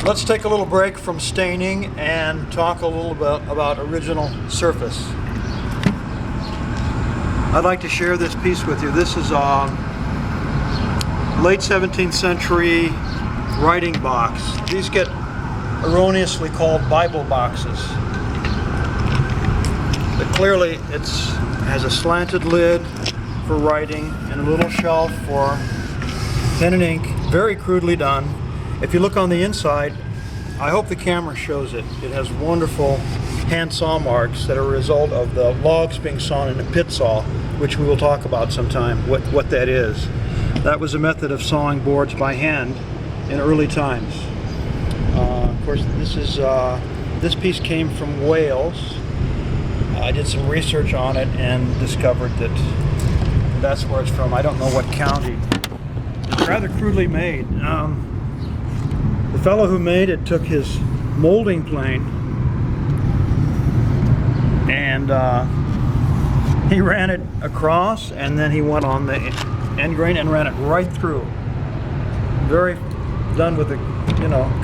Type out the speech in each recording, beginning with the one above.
Let's take a little break from staining and talk a little bit about original surface. I'd like to share this piece with you. This is a late 17th century writing box. These get erroneously called Bible boxes. But clearly it has a slanted lid for writing and a little shelf for pen and ink, very crudely done. If you look on the inside, I hope the camera shows it. It has wonderful hand saw marks that are a result of the logs being sawn in a pit saw, which we will talk about sometime, what that is. That was a method of sawing boards by hand in early times. Of course, this piece came from Wales. I did some research on it and discovered that that's where it's from. I don't know what county. It's rather crudely made. The fellow who made it took his molding plane and he ran it across, and then he went on the end grain and ran it right through. Very done with a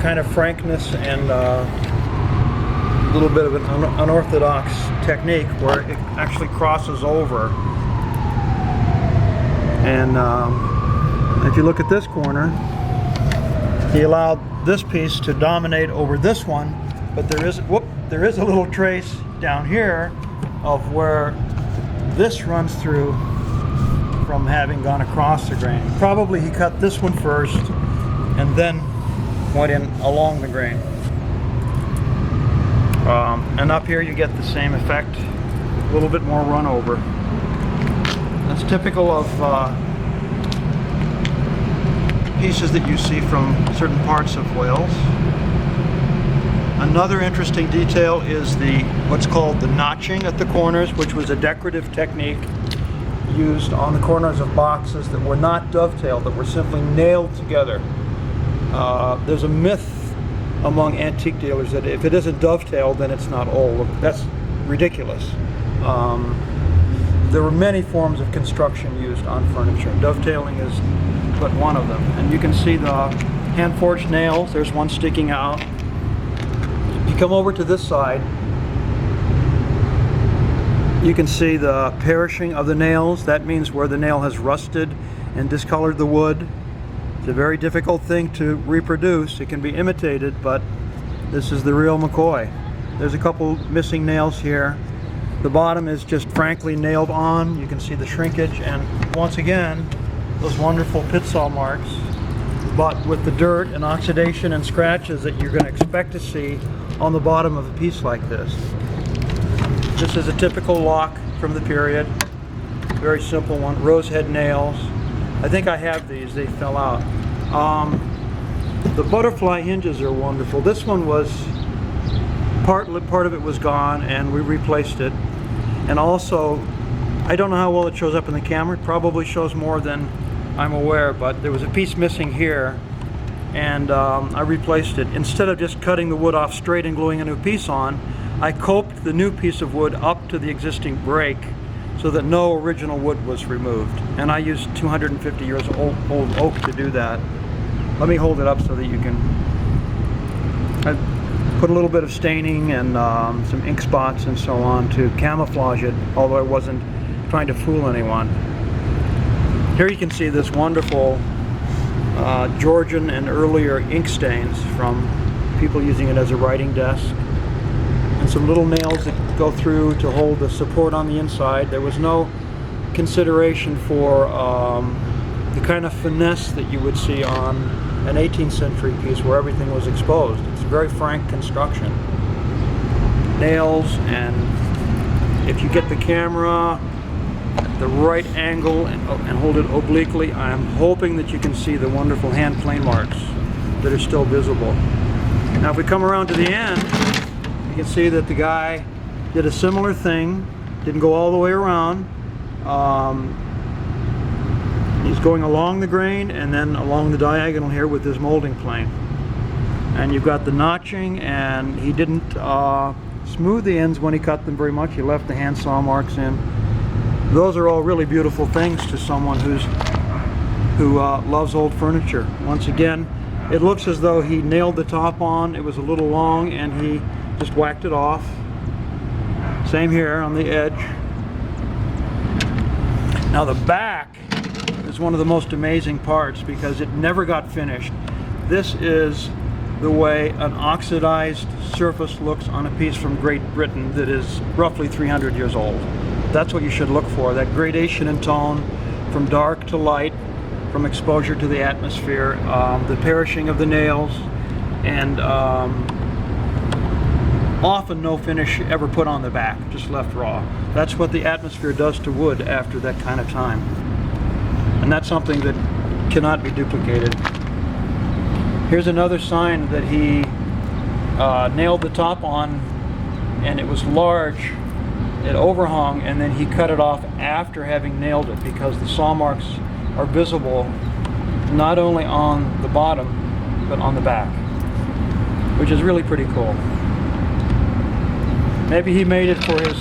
kind of frankness and a little bit of an unorthodox technique where it actually crosses over. And if you look at this corner, he allowed this piece to dominate over this one, but there is a little trace down here of where this runs through from having gone across the grain. Probably he cut this one first and then went in along the grain. And up here you get the same effect, a little bit more run over. That's typical of pieces that you see from certain parts of Wales. Another interesting detail is what's called the notching at the corners, which was a decorative technique used on the corners of boxes that were not dovetailed, that were simply nailed together. There's a myth among antique dealers that if it isn't dovetailed, then it's not old. That's ridiculous. There were many forms of construction used on furniture. Dovetailing is but one of them. And you can see the hand-forged nails. There's one sticking out. You come over to this side, you can see the perishing of the nails. That means where the nail has rusted and discolored the wood. It's a very difficult thing to reproduce. It can be imitated, but this is the real McCoy. There's a couple missing nails here. The bottom is just frankly nailed on. You can see the shrinkage, and once again, those wonderful pit saw marks, but with the dirt and oxidation and scratches that you're going to expect to see on the bottom of a piece like this. This is a typical lock from the period. Very simple one. Rose head nails. I think I have these. They fell out. The butterfly hinges are wonderful. This one was part of it was gone, and we replaced it. And also, I don't know how well it shows up in the camera. It probably shows more than I'm aware, but there was a piece missing here, and I replaced it. Instead of just cutting the wood off straight and gluing a new piece on, I coped the new piece of wood up to the existing break so that no original wood was removed. And I used 250 years old oak to do that. Let me hold it up so that you can... I put a little bit of staining and some ink spots and so on to camouflage it, although I wasn't trying to fool anyone. Here you can see this wonderful Georgian and earlier ink stains from people using it as a writing desk. And some little nails that go through to hold the support on the inside. There was no consideration for the kind of finesse that you would see on an 18th century piece where everything was exposed. It's very frank construction. Nails, and if you get the camera at the right angle and hold it obliquely, I'm hoping that you can see the wonderful hand plane marks that are still visible. Now if we come around to the end, you can see that the guy did a similar thing, didn't go all the way around. He's going along the grain and then along the diagonal here with his molding plane. And you've got the notching, and he didn't smooth the ends when he cut them very much. He left the hand saw marks in. Those are all really beautiful things to someone who loves old furniture. Once again, It looks as though he nailed the top on. It was a little long and he just whacked it off. Same here on the edge. Now the back is one of the most amazing parts because it never got finished. This is the way an oxidized surface looks on a piece from Great Britain that is roughly 300 years old. That's what you should look for, that gradation in tone from dark to light, from exposure to the atmosphere, the perishing of the nails, and often no finish ever put on the back, just left raw. That's what the atmosphere does to wood after that kind of time. And that's something that cannot be duplicated. Here's another sign that he nailed the top on, and it was large. It overhung, and then he cut it off after having nailed it because the saw marks are visible not only on the bottom but on the back, which is really pretty cool. Maybe he made it for his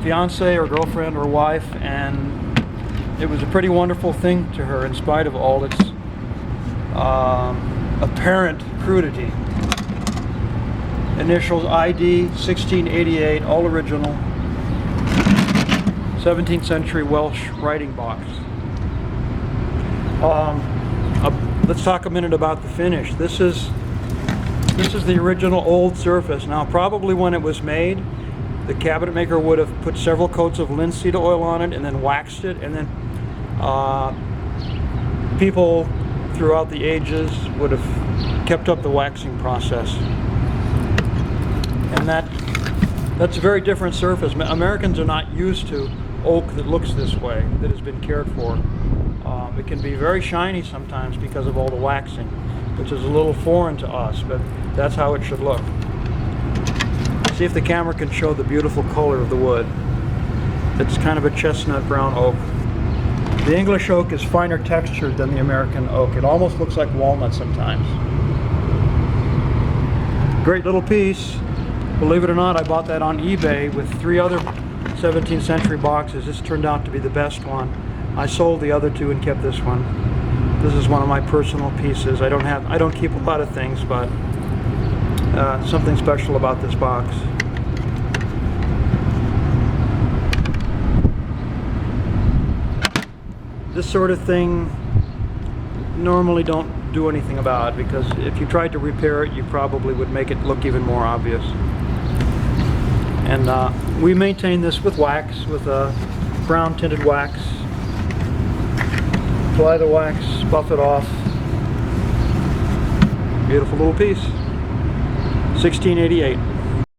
fiance or girlfriend or wife, and it was a pretty wonderful thing to her in spite of all its apparent crudity. Initials ID 1688, all original, 17th century Welsh writing box. Let's talk a minute about the finish. This is the original old surface. Now, probably when it was made, the cabinet maker would have put several coats of linseed oil on it and then waxed it, and then people throughout the ages would have kept up the waxing process. And that's a very different surface. Americans are not used to oak that looks this way, that has been cared for. It can be very shiny sometimes because of all the waxing, which is a little foreign to us, but that's how it should look. See if the camera can show the beautiful color of the wood. It's kind of a chestnut brown oak. The English oak is finer textured than the American oak. It almost looks like walnut sometimes. Great little piece. Believe it or not, I bought that on eBay with 3 other 17th century boxes. This turned out to be the best one. I sold the other 2 and kept this one. This is one of my personal pieces. I don't keep a lot of things, but something special about this box. This sort of thing normally don't do anything about it, because if you tried to repair it, you probably would make it look even more obvious. And we maintain this with wax, with a brown tinted wax. Apply the wax, buff it off. Beautiful little piece. 1688.